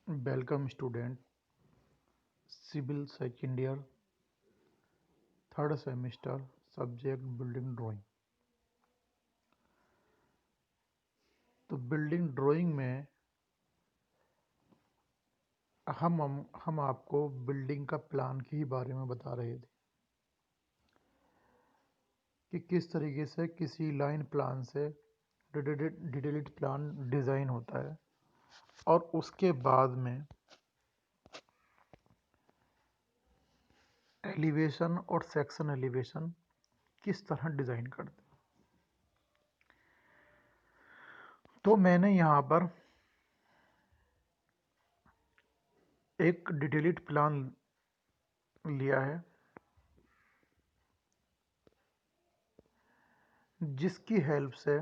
Welcome student, Civil second year, third semester, subject building drawing। तो building drawing में हम आपको बिल्डिंग का प्लान के ही बारे में बता रहे थे कि किस तरीके से किसी लाइन प्लान से डिटेल्ड प्लान डिज़ाइन होता है और उसके बाद में एलिवेशन और सेक्शन एलिवेशन किस तरह डिज़ाइन करते हैं। तो मैंने यहाँ पर एक डिटेल्ड प्लान लिया है जिसकी हेल्प से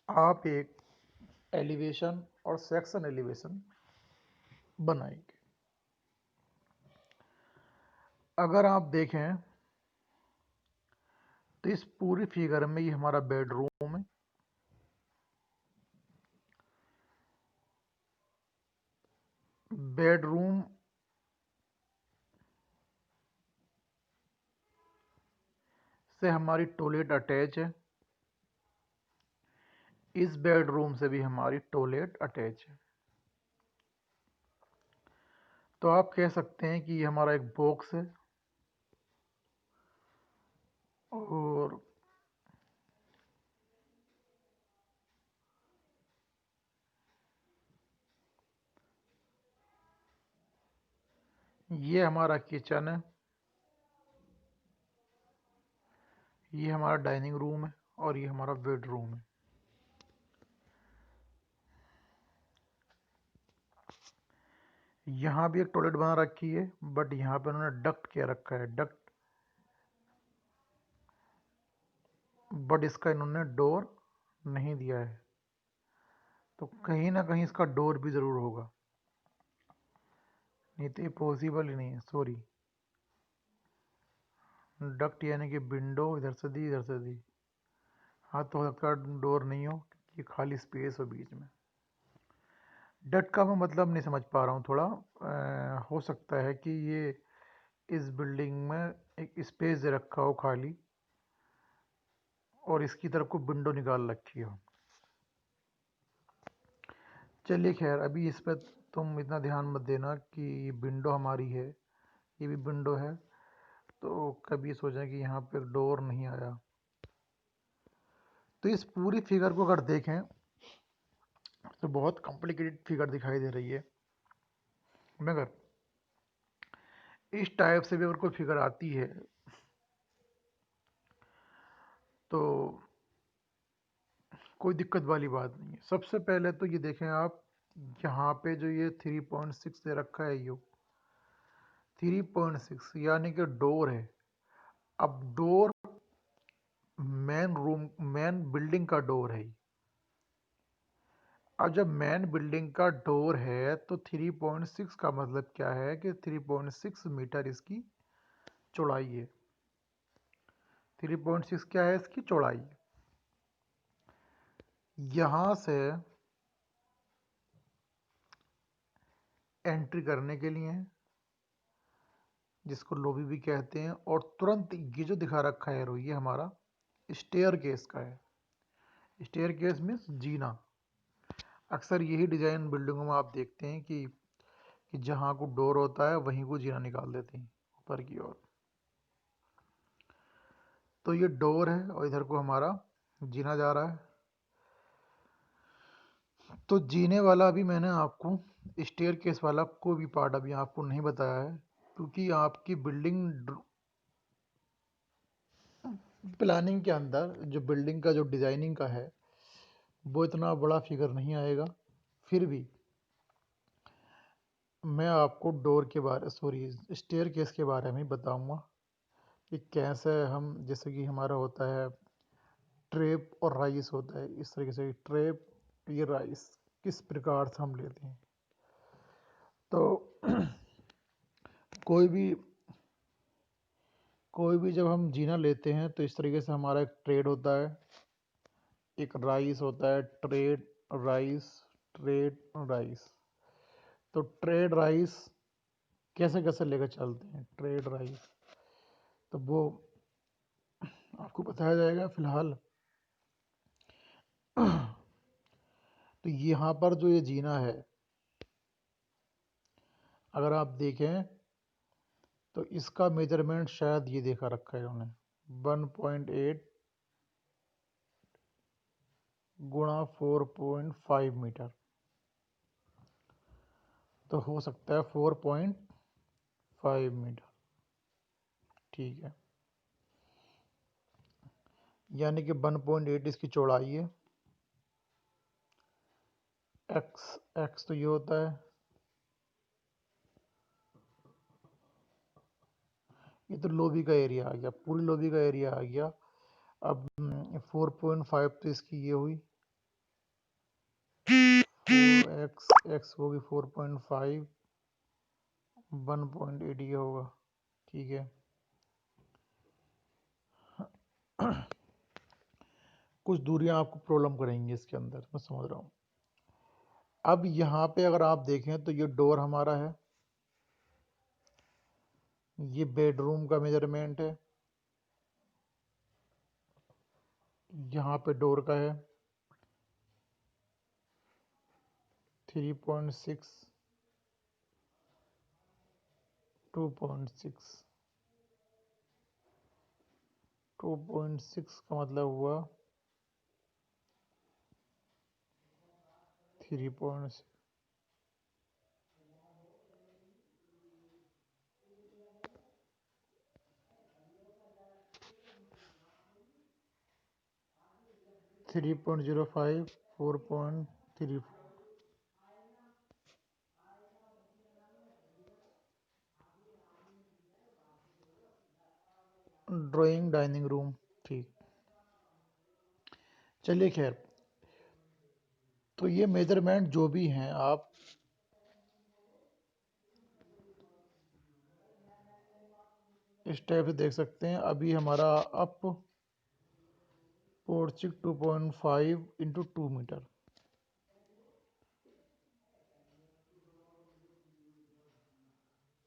आप एक एलिवेशन और सेक्शन एलिवेशन बनाएंगे। अगर आप देखें तो इस पूरी फिगर में ये हमारा बेडरूम है। बेडरूम से हमारी टॉयलेट अटैच है, इस बेडरूम से भी हमारी टॉयलेट अटैच है। तो आप कह सकते हैं कि ये हमारा एक बॉक्स है और ये हमारा किचन है, ये हमारा डाइनिंग रूम है और ये हमारा बेडरूम है। यहाँ भी एक टॉयलेट बना रखी है बट यहाँ पे उन्होंने डक्ट क्या रखा है, डक्ट, बट इसका इन्होंने डोर नहीं दिया है। तो कहीं ना कहीं इसका डोर भी ज़रूर होगा, नहीं तो ये पॉसिबल ही नहीं है। सॉरी, डक्ट यानी कि विंडो इधर से दी इधर से दी। हाँ, तो हो सकता है डोर नहीं हो, ये खाली स्पेस हो बीच में। डक्ट का मैं मतलब नहीं समझ पा रहा हूँ थोड़ा। हो सकता है कि ये इस बिल्डिंग में एक स्पेस दे रखा हो खाली और इसकी तरफ को विंडो निकाल रखी हो। चलिए खैर, अभी इस पर तुम इतना ध्यान मत देना कि विंडो हमारी है, ये भी विंडो है। तो कभी सोचें कि यहाँ पे डोर नहीं आया। तो इस पूरी फिगर को अगर देखें तो बहुत कॉम्प्लिकेटेड फिगर दिखाई दे रही है, मगर इस टाइप से भी अगर कोई फिगर आती है तो कोई दिक्कत वाली बात नहीं है। सबसे पहले तो ये देखें आप, यहाँ पे जो ये 3.6 दे रखा है, यू 3.6 यानी कि डोर है। अब डोर मेन बिल्डिंग का डोर है। अब जब मेन बिल्डिंग का डोर है तो 3.6 का मतलब क्या है कि 3.6 मीटर इसकी चौड़ाई है। 3.6 क्या है इसकी चौड़ाई। यहाँ से एंट्री करने के लिए है, जिसको लॉबी भी कहते हैं, और तुरंत ये जो दिखा रखा है ये हमारा स्टेयर केस का है। स्टेयर केस मीन्स जीना। अक्सर यही डिजाइन बिल्डिंगों में आप देखते हैं कि जहाँ को डोर होता है वहीं को जीना निकाल देते हैं ऊपर की ओर। तो ये डोर है और इधर को हमारा जीना जा रहा है। तो जीने वाला भी मैंने आपको, स्टेयर केस वाला को भी पार्ट अभी आपको नहीं बताया है, क्योंकि आपकी बिल्डिंग प्लानिंग के अंदर जो बिल्डिंग का जो डिज़ाइनिंग का है वो इतना बड़ा फिगर नहीं आएगा। फिर भी मैं आपको डोर के बारे, सॉरी, स्टेयर केस के बारे में बताऊंगा कि कैसे हम, जैसे कि हमारा होता है ट्रेप और राइस होता है, इस तरीके से ट्रेप, ये राइस किस प्रकार से हम लेते हैं। तो कोई भी जब हम जीना लेते हैं तो इस तरीके से हमारा एक ट्रेड होता है, एक राइस होता है, ट्रेड राइस, ट्रेड राइस। तो ट्रेड राइस कैसे कैसे लेकर चलते हैं, ट्रेड राइस तो वो आपको बताया जाएगा फिलहाल। तो यहाँ पर जो ये जीना है, अगर आप देखें तो इसका मेजरमेंट शायद ये देखा रखा है उन्होंने, 1.8 गुणा 4.5 मीटर, तो हो सकता है 4.5 मीटर, ठीक है। यानी कि 1.8 इसकी चौड़ाई है, एक्स तो ये होता है, ये तो लॉबी का एरिया आ गया, पूरी लॉबी का एरिया आ गया। अब 4.5 तो इसकी ये हुई, 4x होगी 4.5, 1.8 ये होगा, ठीक है। कुछ दूरियां आपको प्रॉब्लम करेंगी इसके अंदर, मैं समझ रहा हूँ। अब यहाँ पे अगर आप देखें तो ये डोर हमारा है, ये बेडरूम का मेजरमेंट है, यहाँ पे डोर का है 3.6, 2.6, 2.6 का मतलब हुआ 3.6, 3.05, 4.3, ड्राइंग डाइनिंग रूम, ठीक। चलिए खैर, तो ये मेजरमेंट जो भी हैं आप इस टाइप से देख सकते हैं। अभी हमारा अप पोर्चिक 2.5 इंटू 2 मीटर,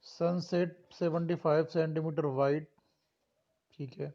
सनसेट 75 सेंटीमीटर वाइड, ठीक है।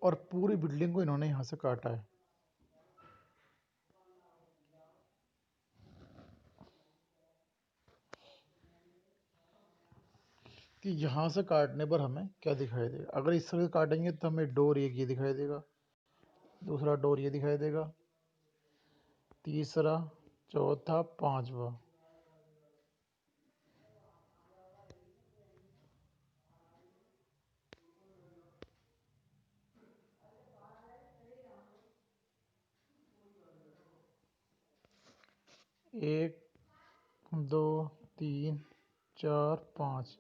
और पूरी बिल्डिंग को इन्होंने यहाँ से काटा है, कि यहाँ से काटने पर हमें क्या दिखाई देगा। अगर इस तरह से काटेंगे तो हमें डोर एक ये दिखाई देगा, दूसरा डोर ये दिखाई देगा, तीसरा, चौथा, पांचवा। एक, दो, तीन, चार, पाँच,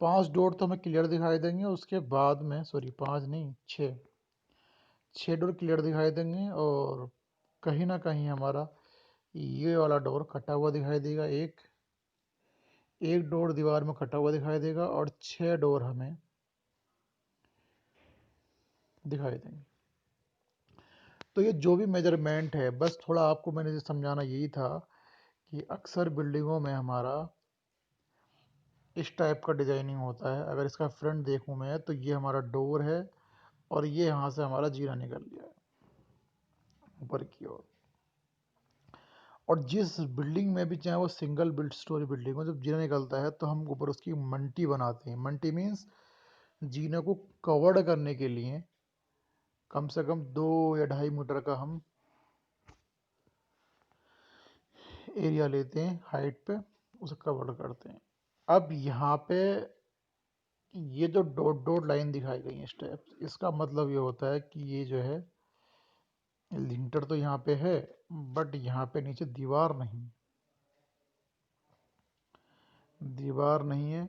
5 डोर तो हमें क्लियर दिखाई देंगे। उसके बाद में, सॉरी 5 नहीं, 6 डोर क्लियर दिखाई देंगे। और कहीं ना कहीं हमारा ये वाला डोर कटा हुआ दिखाई देगा, एक डोर दीवार में कटा हुआ दिखाई देगा, और 6 डोर हमें दिखाई देंगे। तो ये जो भी मेजरमेंट है, बस थोड़ा आपको मैंने समझाना यही था कि अक्सर बिल्डिंगों में हमारा इस टाइप का डिजाइनिंग होता है। अगर इसका फ्रंट देखूं मैं तो ये हमारा डोर है, और ये यहाँ से हमारा जीना निकल गया है ऊपर की ओर। और जिस बिल्डिंग में भी, चाहे वो सिंगल बिल्ड स्टोरी बिल्डिंग हो, जब जीना निकलता है तो हम ऊपर उसकी मंटी बनाते हैं। मंटी मीन्स जीने को कवर्ड करने के लिए कम से कम 2 या 2.5 मीटर का हम एरिया लेते हैं हाइट पे, उसे कवर्ड करते हैं। अब यहाँ पे ये जो डॉट डॉट लाइन दिखाई गई है स्टेप्स, इसका मतलब ये होता है कि ये जो है लिंटर तो यहाँ पे है, बट यहाँ पे नीचे दीवार नहीं। दीवार नहीं है।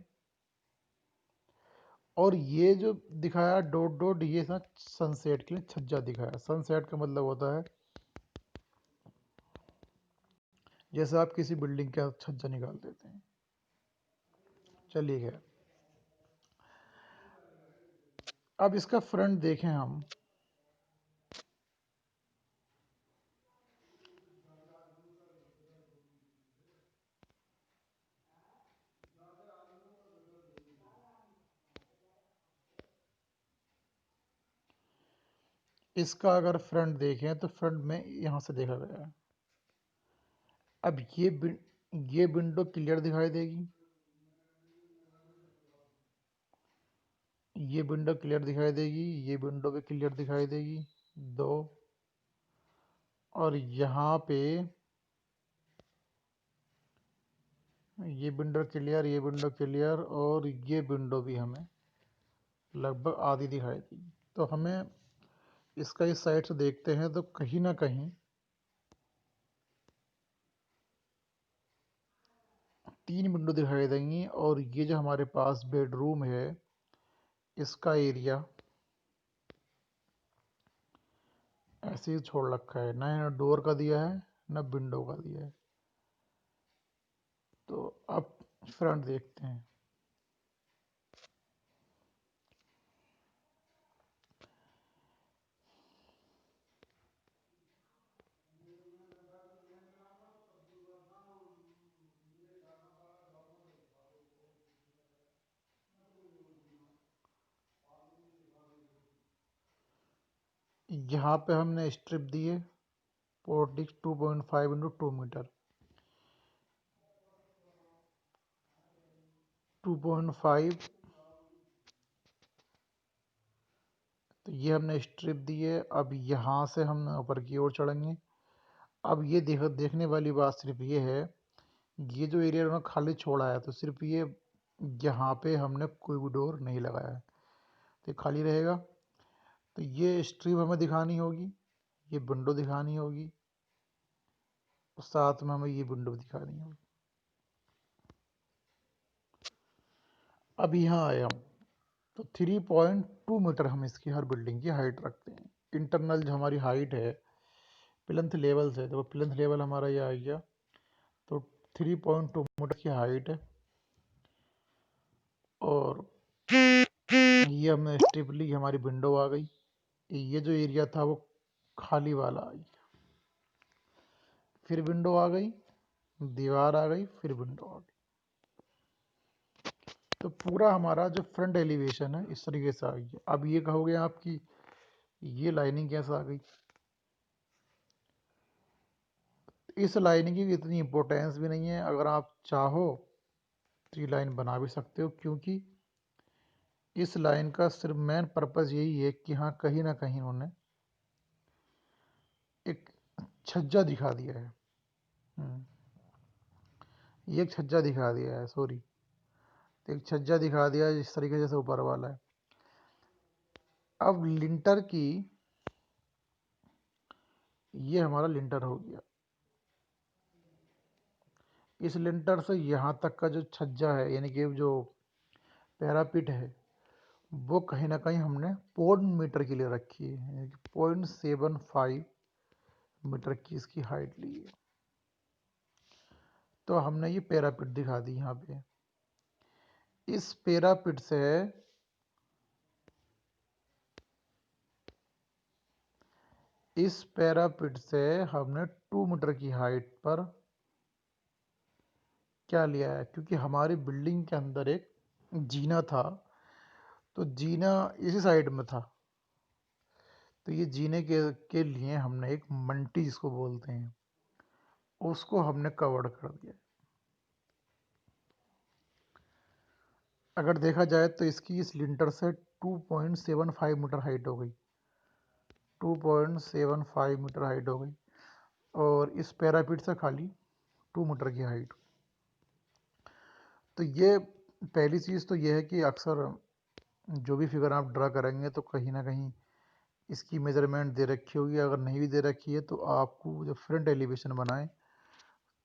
और ये जो दिखाया डॉट डॉट, ये ना सनसेट के लिए छज्जा दिखाया। सनसेट का मतलब होता है जैसे आप किसी बिल्डिंग का छज्जा निकाल देते हैं। चलिए खैर, अब इसका फ्रंट देखें हम। इसका अगर फ्रंट देखें तो फ्रंट में यहाँ से देखा गया है। अब ये विंडो क्लियर दिखाई देगी, ये विंडो क्लियर दिखाई देगी, ये विंडो भी क्लियर दिखाई देगी, दो। और यहाँ पे ये विंडो क्लियर, ये विंडो क्लियर, और ये विंडो भी हमें लगभग आधी दिखाई देगी। तो हमें इसका इस साइड से देखते हैं तो कहीं ना कहीं 3 विंडो दिखाई देंगी। और ये जो हमारे पास बेडरूम है, इसका एरिया ऐसे ही छोड़ रखा है, ना डोर का दिया है ना विंडो का दिया है। तो अब फ्रंट देखते हैं। यहाँ पे हमने स्ट्रिप दी है पोर्टिक 2.5 इंटू 2 मीटर, 2.5। तो ये हमने स्ट्रिप दी है। अब यहाँ से हम ऊपर की ओर चढ़ेंगे। अब ये देखने वाली बात सिर्फ ये है, ये जो एरिया उन्होंने खाली छोड़ा है, तो सिर्फ ये यहाँ पे हमने कोई भी डोर नहीं लगाया है, तो ये खाली रहेगा। तो ये स्ट्रिप हमें दिखानी होगी, ये विंडो दिखानी होगी, और साथ में हमें ये विंडो दिखानी होगी। अब यहाँ आए हम, तो 3.2 मीटर हम इसकी हर बिल्डिंग की हाइट रखते हैं। इंटरनल जो हमारी हाइट है प्लिंथ लेवल से, तो प्लिंथ लेवल हमारा ये आ गया, तो 3.2 मीटर की हाइट है। और ये हमने स्ट्रिप ली, हमारी विंडो आ गई। ये जो एरिया था वो खाली वाला आ गया, फिर विंडो आ गई, दीवार आ गई, फिर विंडो आ गई। तो पूरा हमारा जो फ्रंट एलिवेशन है इस तरीके से आ गया। अब ये कहोगे आपकी ये लाइनिंग कैसे आ गई? इस लाइनिंग की इतनी इम्पोर्टेंस भी नहीं है, अगर आप चाहो तो ये लाइन बना भी सकते हो, क्योंकि इस लाइन का सिर्फ मेन पर्पज़ यही है कि हाँ कहीं ना कहीं उन्होंने एक छज्जा दिखा दिया है। ये एक छज्जा दिखा दिया है, सॉरी, एक छज्जा दिखा दिया है जिस तरीके से ऊपर वाला है। अब लिंटर की, ये हमारा लिंटर हो गया। इस लिंटर से यहाँ तक का जो छज्जा है, यानी कि जो पैरापिट है, वो कहीं ना कहीं हमने 0.5 मीटर के लिए रखी है, यानी कि 0.75 मीटर की इसकी हाइट ली है। तो हमने ये पैरापिट दिखा दी यहाँ पे। इस पैरापिट से हमने 2 मीटर की हाइट पर क्या लिया है, क्योंकि हमारी बिल्डिंग के अंदर एक जीना था, तो जीना इसी साइड में था। तो ये जीने के लिए हमने एक मंटी जिसको बोलते हैं, उसको हमने कवर कर दिया। अगर देखा जाए तो इसकी इस लिंटर से 2.75 मीटर हाइट हो गई, 2.75 मीटर हाइट हो गई। और इस पैरापिट से खाली 2 मीटर की हाइट। तो ये पहली चीज़ तो ये है कि अक्सर जो भी फिगर आप ड्रा करेंगे तो कहीं ना कहीं इसकी मेजरमेंट दे रखी होगी। अगर नहीं भी दे रखी है तो आपको जब फ्रंट एलिवेशन बनाएं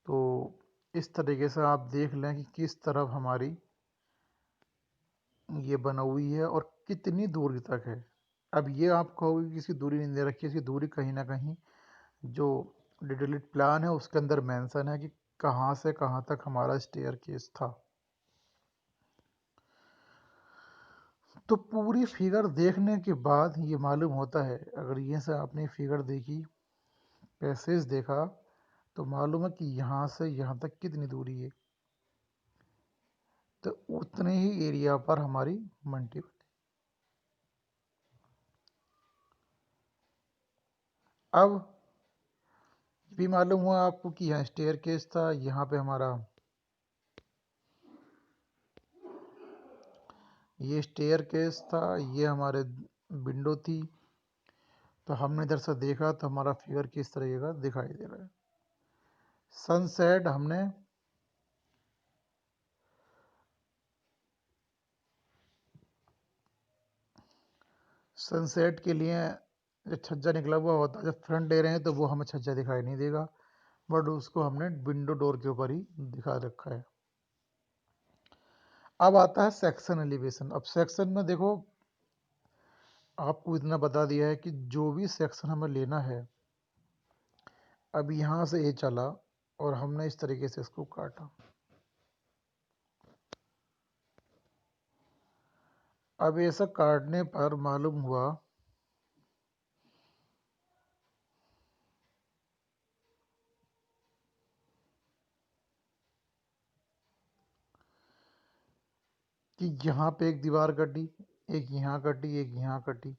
तो इस तरीके से आप देख लें कि किस तरफ हमारी ये बना हुई है और कितनी दूरी तक है। अब ये आप कहोगे कि इसकी दूरी नहीं दे रखी है, इसकी दूरी कहीं ना कहीं जो डिटेल्ड प्लान है उसके अंदर मेंशन है कि कहाँ से कहाँ तक हमारा स्टेयरकेस था। तो पूरी फिगर देखने के बाद ये मालूम होता है, अगर ये से आपने फिगर देखी, पैसेज देखा, तो मालूम है कि यहाँ से यहाँ तक कितनी दूरी है, तो उतने ही एरिया पर हमारी मंडी बनी। अब भी मालूम हुआ आपको कि यहाँ स्टेयरकेस था, यहाँ पे हमारा ये स्टेयरकेस था, ये हमारे विंडो थी। तो हमने इधर से देखा तो हमारा फिगर किस तरीके का दिखाई दे रहा है। सनसेट हमने सनसेट के लिए जब छज्जा निकला हुआ होता है, जब फ्रंट ले रहे हैं तो वो हमें छज्जा दिखाई नहीं देगा, बट उसको हमने विंडो डोर के ऊपर ही दिखा रखा है। अब आता है सेक्शन एलिवेशन। अब सेक्शन में देखो, आपको इतना बता दिया है कि जो भी सेक्शन हमें लेना है, अब यहाँ से ये चला और हमने इस तरीके से इसको काटा। अब ऐसा काटने पर मालूम हुआ कि यहाँ पे एक दीवार कटी, एक यहाँ कटी, एक यहाँ कटी,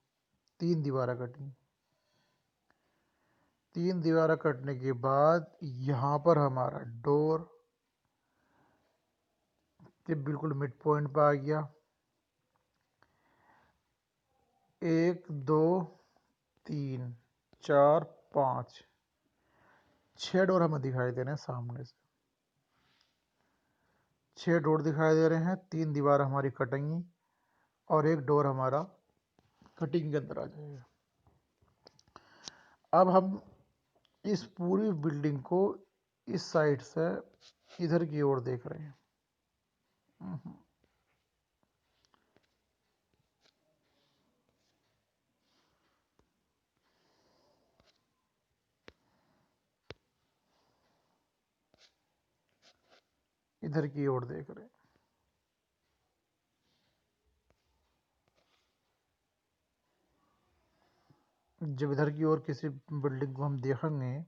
3 दीवारें कटी। 3 दीवारें कटने के बाद यहाँ पर हमारा डोर ये बिल्कुल मिड पॉइंट पे आ गया। 1 2 3 4 5 6 डोर हमें दिखाई दे रहे हैं सामने से। 6 डोर दिखाई दे रहे हैं, 3 दीवार हमारी कटेंगी और एक डोर हमारा कटिंग के अंदर आ जाएगा। अब हम इस पूरी बिल्डिंग को इस साइड से इधर की ओर देख रहे हैं। इधर की ओर देख रहे हैं। जब इधर की ओर किसी बिल्डिंग को हम देखेंगे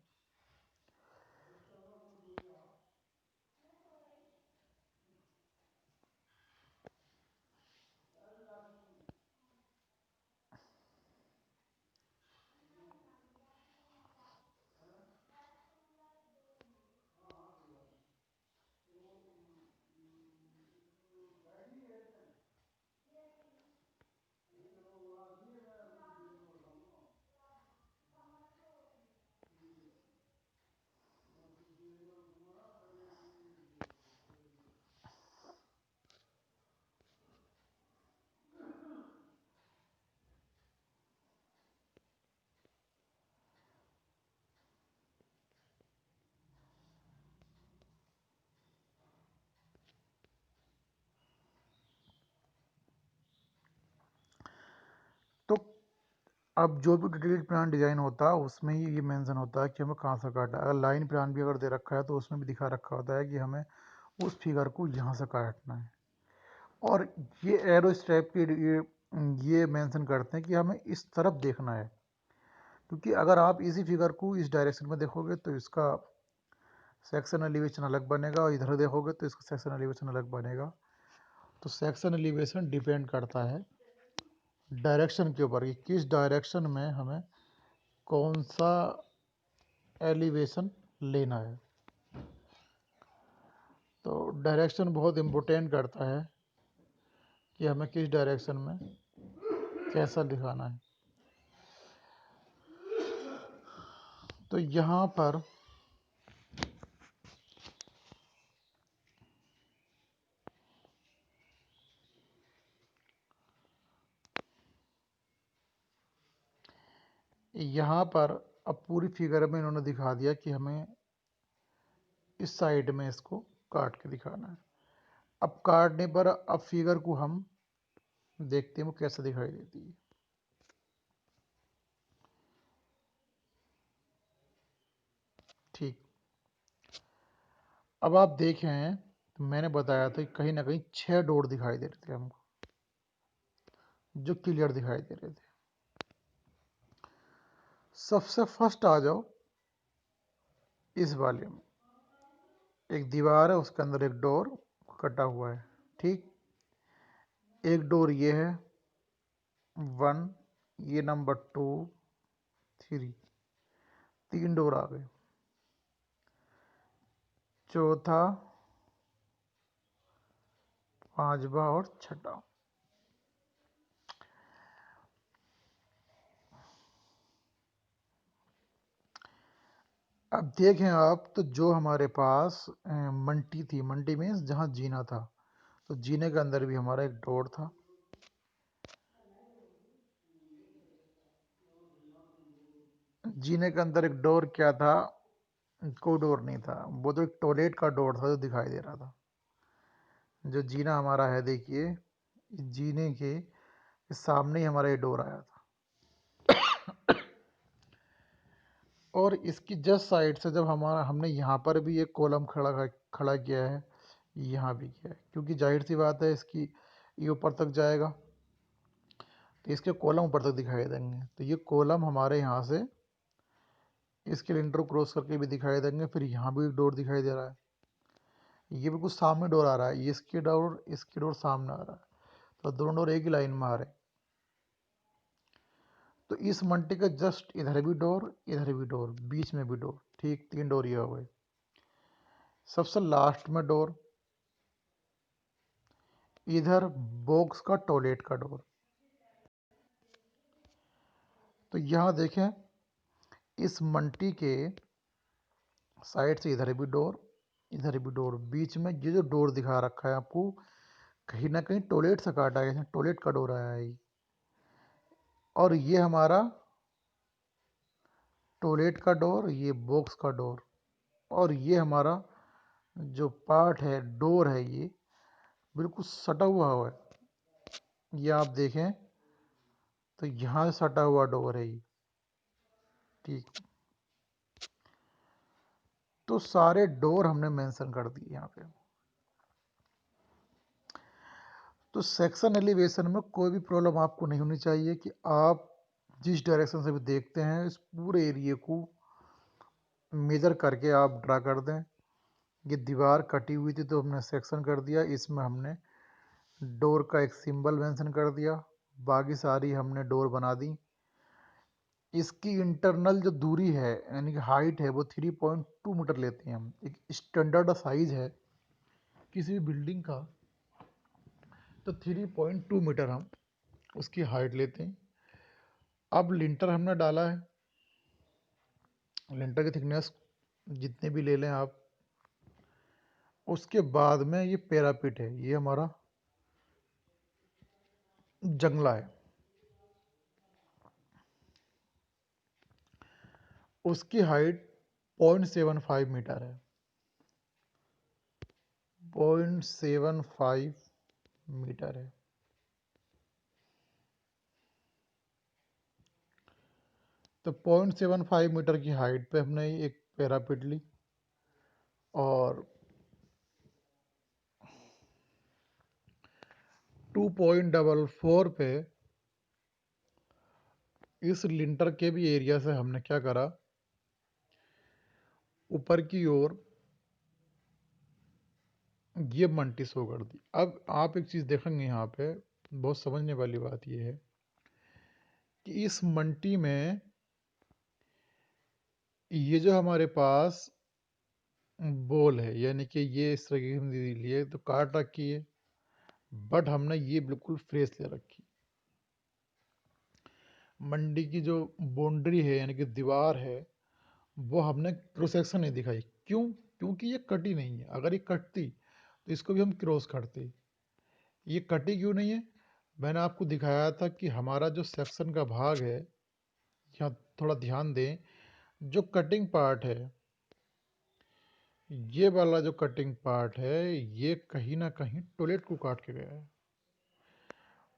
तो अब जो भी डिटेल्ड प्लान डिज़ाइन होता है उसमें ही ये मेंशन होता है कि हमें कहाँ से काटना है। अगर लाइन प्लान भी अगर दे रखा है तो उसमें भी दिखा रखा होता है कि हमें उस फिगर को यहाँ से काटना है। और ये एरो स्ट्रैप की ये मेंशन करते हैं कि हमें इस तरफ देखना है, क्योंकि अगर आप इसी फिगर को इस डायरेक्शन में देखोगे तो इसका सेक्शन एलिवेशन अलग बनेगा, और इधर देखोगे तो इसका सेक्शन एलिवेशन अलग बनेगा। तो सेक्शन एलिवेशन डिपेंड करता है डायरेक्शन के ऊपर कि किस डायरेक्शन में हमें कौन सा एलिवेशन लेना है। तो डायरेक्शन बहुत इम्पोर्टेंट करता है कि हमें किस डायरेक्शन में कैसा दिखाना है। तो यहाँ पर अब पूरी फिगर में इन्होंने दिखा दिया कि हमें इस साइड में इसको काट के दिखाना है। अब काटने पर अब फिगर को हम देखते हैं वो कैसे दिखाई देती है। ठीक, अब आप देखें तो मैंने बताया था कि कहीं ना कहीं 6 डोर दिखाई दे रहे थे हमको, जो क्लियर दिखाई दे रहे थे। सबसे फर्स्ट आ जाओ इस वाले में, एक दीवार है उसके अंदर एक डोर कटा हुआ है। ठीक, एक डोर ये है 1, ये नंबर 2, 3, 3 डोर आ गए। चौथा, पांचवा और छठा। अब देखें आप तो जो हमारे पास मंटी थी, मंटी मीन्स जहाँ जीना था, तो जीने के अंदर भी हमारा एक डोर था। जीने के अंदर एक डोर क्या था? कोई डोर नहीं था, वो तो एक टॉयलेट का डोर था जो दिखाई दे रहा था। जो जीना हमारा है देखिए, जीने के सामने ही हमारा ये डोर आया था। और इसकी जस्ट साइड से जब हमने यहाँ पर भी एक कॉलम खड़ा किया है, यहाँ भी किया है, क्योंकि जाहिर सी बात है इसकी ये ऊपर तक जाएगा तो इसके कॉलम ऊपर तक दिखाई देंगे। तो ये कॉलम हमारे यहाँ से इसके लिंटर क्रॉस करके भी दिखाई देंगे। फिर यहाँ भी एक डोर दिखाई दे रहा है, ये भी कुछ सामने डोर आ रहा है, ये इसकी डोर सामने आ रहा है, तो दोनों डोर एक ही लाइन में आ रहे हैं। तो इस मंटी का जस्ट इधर भी डोर, इधर भी डोर, बीच में भी डोर। ठीक, 3 डोर ये हो गए। सबसे लास्ट में डोर, इधर बॉक्स का टॉयलेट का डोर। तो यहाँ देखें इस मंटी के साइड से इधर भी डोर, इधर भी डोर, बीच में ये जो डोर दिखा रखा है आपको, कहीं ना कहीं टॉयलेट से काटा है, टॉयलेट का डोर आया है। और ये हमारा टॉयलेट का डोर, ये बॉक्स का डोर, और ये हमारा जो पार्ट है, डोर है, ये बिल्कुल सटा हुआ है। ये आप देखें तो यहाँ से सटा हुआ डोर है ये। ठीक, तो सारे डोर हमने मेंशन कर दिए यहाँ पे। तो सेक्शन एलिवेशन में कोई भी प्रॉब्लम आपको नहीं होनी चाहिए कि आप जिस डायरेक्शन से भी देखते हैं इस पूरे एरिया को मेजर करके आप ड्रा कर दें। ये दीवार कटी हुई थी तो हमने सेक्शन कर दिया, इसमें हमने डोर का एक सिंबल मेंशन कर दिया, बाकी सारी हमने डोर बना दी। इसकी इंटरनल जो दूरी है यानी कि हाइट है वो 3.2 मीटर लेते हैं हम। एक स्टैंडर्ड साइज है किसी भी बिल्डिंग का, तो 3.2 मीटर हम उसकी हाइट लेते हैं। अब लिंटर हमने डाला है, लिंटर की थिकनेस जितने भी ले लें आप। उसके बाद में ये पैरापिट है, ये हमारा जंगला है, उसकी हाइट 0.75 मीटर है, 0.75 मीटर है। तो 0.75 मीटर की हाइट पे हमने एक पैरापिट ली, और 2.44 पे इस लिंटर के भी एरिया से हमने क्या करा, ऊपर की ओर ये मंटी शो कर दी। अब आप एक चीज़ देखेंगे यहाँ पे, बहुत समझने वाली बात ये है कि इस मंटी में ये जो हमारे पास बॉल है, यानी कि ये इस तरह की हमने लिए तो काट रखी है, बट हमने ये बिल्कुल फ्रेश ले रखी। मंडी की जो बाउंड्री है यानी कि दीवार है, वो हमने क्रॉस सेक्शन नहीं दिखाई। क्यों? क्योंकि ये कटी नहीं है। अगर ये कटती तो इसको भी हम क्रॉस करते। ये कटी क्यों नहीं है? मैंने आपको दिखाया था कि हमारा जो सेक्शन का भाग है, यहाँ थोड़ा ध्यान दें, जो कटिंग पार्ट है ये वाला जो कटिंग पार्ट है ये कहीं ना कहीं टॉयलेट को काट के गया है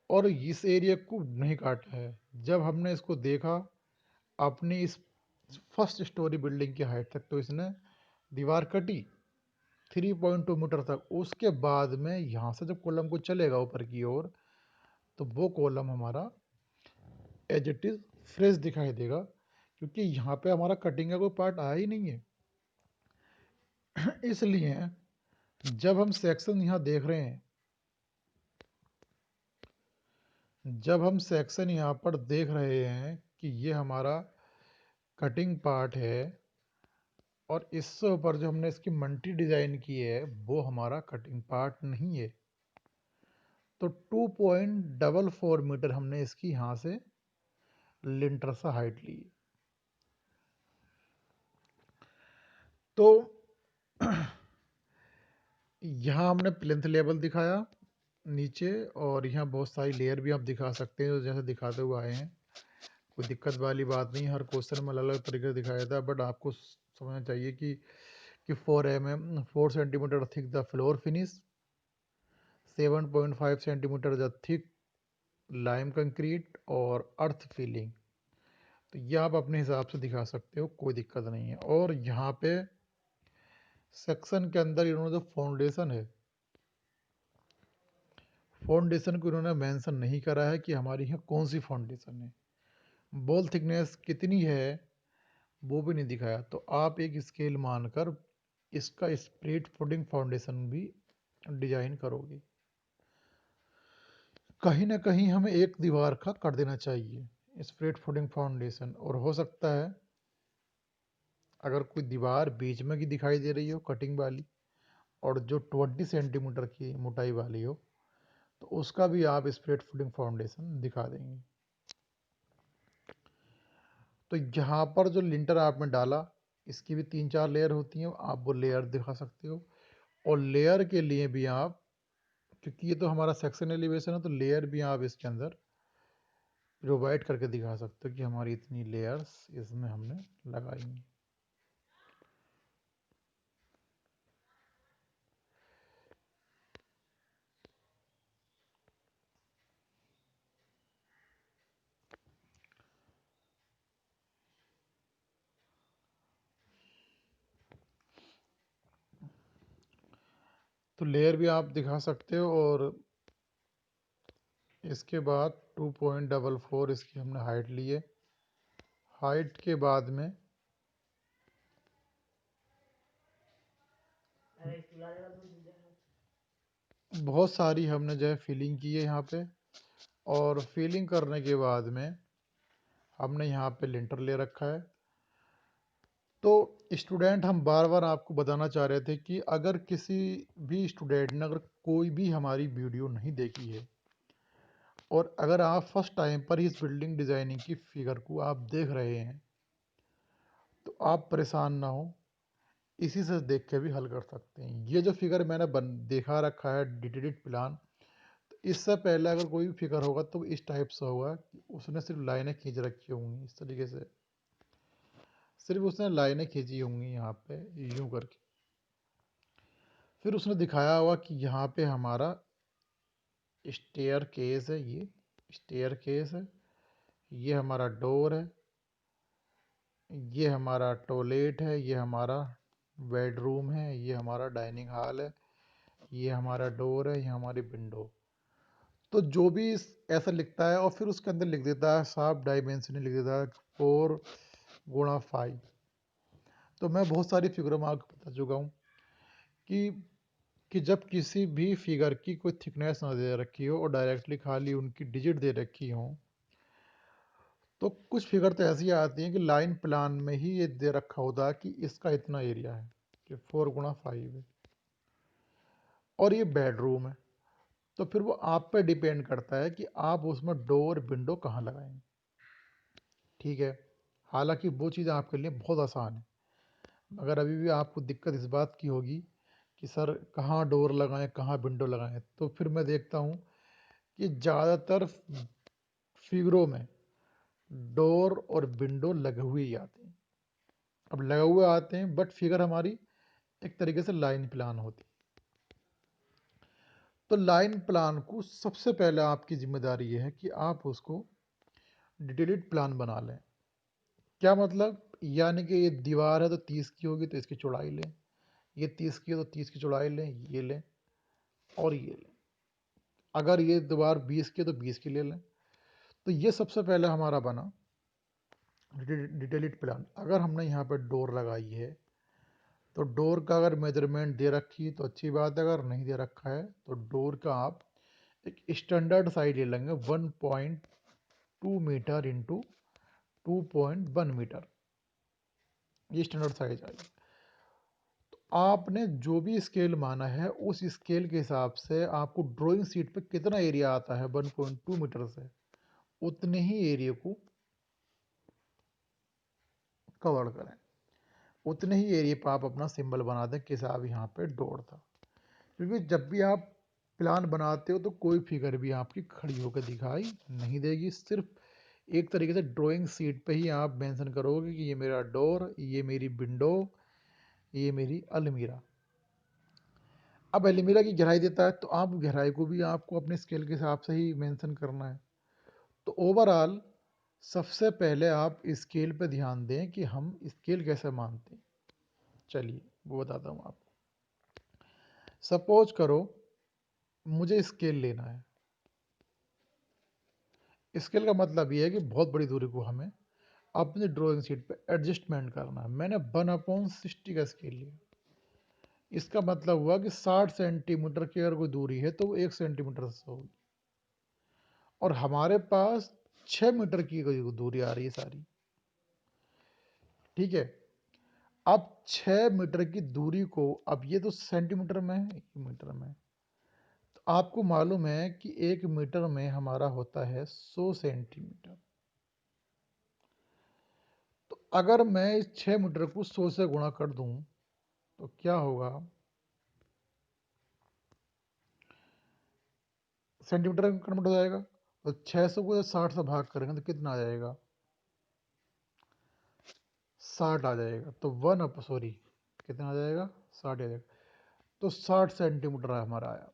और इस एरिया को नहीं काटा है। जब हमने इसको देखा अपनी इस फर्स्ट स्टोरी बिल्डिंग की हाइट तक तो इसने दीवार कटी 3.2 मीटर तक। उसके बाद में यहाँ से जब कॉलम को चलेगा ऊपर की ओर तो वो कॉलम हमारा एज इट इज फ्रेश दिखाई देगा क्योंकि यहाँ पे हमारा कटिंग का कोई पार्ट आया ही नहीं है। इसलिए जब हम सेक्शन यहाँ देख रहे हैं, जब हम सेक्शन यहाँ पर देख रहे हैं कि ये हमारा कटिंग पार्ट है और इससे ऊपर जो हमने इसकी मंटी डिजाइन की है वो हमारा कटिंग पार्ट नहीं है। तो 2.44 मीटर हमने इसकी यहाँ से लिंटर से हाइट ली। तो यहाँ हमने प्लिंथ लेवल दिखाया नीचे और यहाँ बहुत सारी लेयर भी आप दिखा सकते हैं जैसे दिखाते हुए आए हैं। कोई दिक्कत वाली बात नहीं, हर क्वेश्चन में अलग अलग तरीके से दिखाया जाता है बट आपको समझना चाहिए कि 4 centimetre thick the floor finish, 7.5 centimetre the thick lime concrete और अर्थ फिलिंग। तो ये आप अपने हिसाब से दिखा सकते हो, कोई दिक्कत नहीं है। और यहाँ पे सेक्शन के अंदर इन्होंने जो फाउंडेशन है, फाउंडेशन को इन्होंने मेंशन नहीं करा है कि हमारी यहाँ कौन सी फाउंडेशन है, बॉल थिकनेस कितनी है वो भी नहीं दिखाया। तो आप एक स्केल मानकर इसका स्प्रेड फुटिंग फाउंडेशन भी डिजाइन करोगे। कहीं ना कहीं हमें एक दीवार का कर देना चाहिए स्प्रेड फुटिंग फाउंडेशन। और हो सकता है अगर कोई दीवार बीच में की दिखाई दे रही हो कटिंग वाली और जो 20 सेंटीमीटर की मोटाई वाली हो तो उसका भी आप स्प्रेड फुटिंग फाउंडेशन दिखा देंगे। तो यहाँ पर जो लिंटर आपने डाला इसकी भी 3-4 लेयर होती हैं, आप वो लेयर दिखा सकते हो। और लेयर के लिए भी आप, क्योंकि ये तो हमारा सेक्शन एलिवेशन है तो लेयर भी आप इसके अंदर प्रोवाइड करके दिखा सकते हो कि हमारी इतनी लेयर्स इसमें हमने लगाई हैं। तो लेयर भी आप दिखा सकते हो। और इसके बाद 2.44 इसकी हमने हाइट ली है। हाइट के बाद में बहुत सारी हमने जो है फिलिंग की है यहाँ पे। और फिलिंग करने के बाद में हमने यहाँ पे लिंटर ले रखा है। तो स्टूडेंट हम बार बार आपको बताना चाह रहे थे कि अगर किसी भी स्टूडेंट ने अगर कोई भी हमारी वीडियो नहीं देखी है और अगर आप फर्स्ट टाइम पर इस बिल्डिंग डिज़ाइनिंग की फिगर को आप देख रहे हैं तो आप परेशान ना हो, इसी से देख के भी हल कर सकते हैं। ये जो फिगर मैंने देखा रखा है डिटेल्ड प्लान, तो इससे पहले अगर कोई भी फिगर होगा तो इस टाइप से होगा कि उसने सिर्फ लाइनें खींच रखी होंगी इस तरीके से, सिर्फ उसने लाइनें खींची होंगी यहाँ पे यूं करके। फिर उसने दिखाया होगा कि यहाँ पे हमारा स्टेयर केस है, ये स्टेयर केस है, ये हमारा डोर है, ये हमारा टॉयलेट है, ये हमारा बेडरूम है, ये हमारा डाइनिंग हॉल है, ये हमारा डोर है, ये हमारी विंडो। तो जो भी ऐसा लिखता है और फिर उसके अंदर लिख देता है साफ डायमेंशन लिख देता है 4x5। तो मैं बहुत सारी फिगरों में आपको बता चुका हूँ कि जब किसी भी फिगर की कोई थिकनेस ना दे रखी हो और डायरेक्टली खाली उनकी डिजिट दे रखी हो तो कुछ फिगर तो ऐसी आती हैं कि लाइन प्लान में ही ये दे रखा होता है कि इसका इतना एरिया है कि 4x5 है और ये बेडरूम है। तो फिर वो आप पे डिपेंड करता है कि आप उसमें डोर विंडो कहाँ लगाएंगे। ठीक है, हालांकि वो चीज़ आपके लिए बहुत आसान है, मगर अभी भी आपको दिक्कत इस बात की होगी कि सर कहाँ डोर लगाएं कहाँ विंडो लगाएं। तो फिर मैं देखता हूँ कि ज़्यादातर फिगरों में डोर और विंडो लगे हुए ही आते हैं। अब लगे हुए आते हैं बट फिगर हमारी एक तरीके से लाइन प्लान होती। तो लाइन प्लान को सबसे पहले आपकी जिम्मेदारी ये है कि आप उसको डिटेल्ड प्लान बना लें। क्या मतलब? यानी कि ये दीवार है तो 30 की होगी तो इसकी चौड़ाई लें, ये 30 की है तो 30 की चौड़ाई लें, ये लें और ये लें। अगर ये दीवार 20 की है तो 20 की ले लें। तो ये सबसे पहले हमारा बना डिटेल्ड प्लान। अगर हमने यहाँ पर डोर लगाई है तो डोर का अगर मेजरमेंट दे रखी है तो अच्छी बात है, अगर नहीं दे रखा है तो डोर का आप एक स्टैंडर्ड साइज ले लेंगे 1.2 मीटर इंटू 2.1 मीटर, ये स्टैंडर्ड साइज आएगा। तो आपने जो भी स्केल माना है उस स्केल के हिसाब से आपको ड्राइंग शीट पे कितना एरिया आता है 1.2 मीटर से, उतने ही एरिया को कवर करें, उतने ही एरिया पर आप अपना सिंबल बना दें कि साहब यहाँ पे डोर था। क्योंकि जब भी आप प्लान बनाते हो तो कोई फिगर भी आपकी खड़ी होकर दिखाई नहीं देगी, सिर्फ एक तरीके से ड्राइंग शीट पे ही आप मेंशन करोगे कि ये मेरा डोर, ये मेरी विंडो, ये मेरी अलमीरा। अब अलमीरा की गहराई देता है तो आप गहराई को भी आपको अपने स्केल के हिसाब से ही मेंशन करना है। तो ओवरऑल सबसे पहले आप स्केल पे ध्यान दें कि हम स्केल कैसे मानते हैं। चलिए वो बताता हूँ आपको। सपोज करो मुझे स्केल लेना है। स्केल का मतलब ये है कि बहुत बड़ी दूरी को हमें अपनी ड्राइंग शीट पे एडजस्टमेंट करना है। मैंने 1/60 का स्केल लिया। इसका मतलब हुआ कि 60 सेंटीमीटर की अगर कोई दूरी है तो वो 1 सेंटीमीटर से होगी, और हमारे पास 6 मीटर की कोई दूरी आ रही है सारी। ठीक है, अब 6 मीटर की दूरी को, अब ये तो सेंटीमीटर में है, मीटर में, तो आपको मालूम है कि 1 मीटर में हमारा होता है 100 सेंटीमीटर। तो अगर मैं इस 6 मीटर को 100 से गुणा कर दूं तो क्या होगा? सेंटीमीटर में कन्वर्ट हो जाएगा। तो 600 को 60 से भाग करेंगे तो कितना आ जाएगा? 60 आ जाएगा। तो कितना आ जाएगा? 60 आ जाएगा। तो 60 सेंटीमीटर हमारा आया।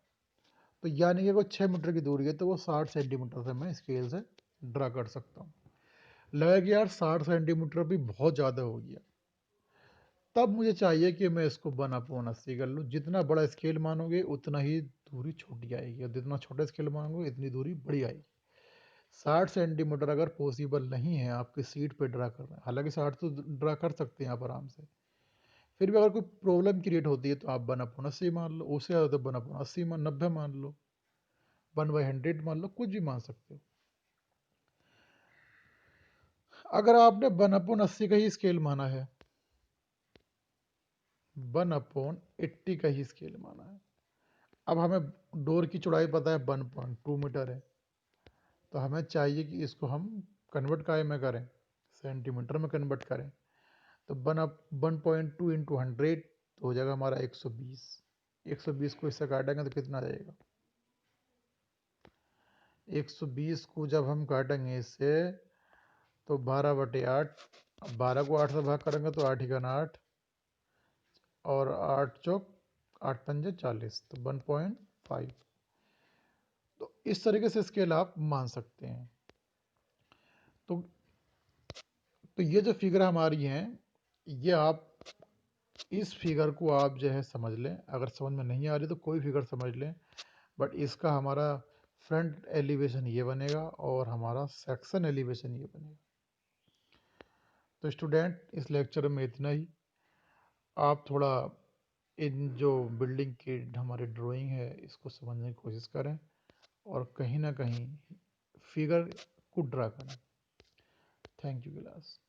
तो यानी कि कोई 6 मीटर की दूरी है तो वो 60 सेंटीमीटर से मैं स्केल से ड्रा कर सकता हूँ। लगा कि यार 60 सेंटीमीटर भी बहुत ज़्यादा हो गया। तब मुझे चाहिए कि मैं इसको 1/80 कर लूँ। जितना बड़ा स्केल मानोगे उतना ही दूरी छोटी आएगी, और जितना छोटा स्केल मानोगे इतनी दूरी बड़ी आएगी। 60 सेंटीमीटर अगर पॉसिबल नहीं है आपकी सीट पे ड्रा करना, हालांकि 60 तो ड्रा कर सकते हैं आप आराम से, फिर भी अगर कोई प्रॉब्लम क्रिएट होती है तो आप 1/80 मान लो, उससे ज़्यादा तो 1/80 90 मान लो, 1/100 मान लो, कुछ भी मान सकते हो। अगर आपने 1/80 का ही स्केल माना है, 1/80 का ही स्केल माना है, अब हमें डोर की चौड़ाई पता है 1.2 मीटर है, तो हमें चाहिए कि इसको हम कन्वर्ट काय में करें, सेंटीमीटर में कन्वर्ट करें। तो 1/2 इंटू 100 तो हो जाएगा हमारा 120। 120 को इससे काटेंगे तो कितना आ जाएगा? 120 को जब हम काटेंगे इससे तो 12/8, 12 को 8 से भाग करेंगे तो 8 ही का 8, और 8 चौक 8 पंजे 40, तो 1.5। तो इस तरीके से स्केल आप मान सकते हैं। तो ये जो फिगर हमारी हैं, ये आप इस फिगर को आप जो है समझ लें। अगर समझ में नहीं आ रही तो कोई फिगर समझ लें, बट इसका हमारा फ्रंट एलिवेशन ये बनेगा और हमारा सेक्शन एलिवेशन ये बनेगा। तो स्टूडेंट इस लेक्चर में इतना ही। आप थोड़ा इन जो बिल्डिंग की हमारी ड्राइंग है इसको समझने की कोशिश करें, और कहीं ना कहीं फिगर को ड्रा करें। Thank you class.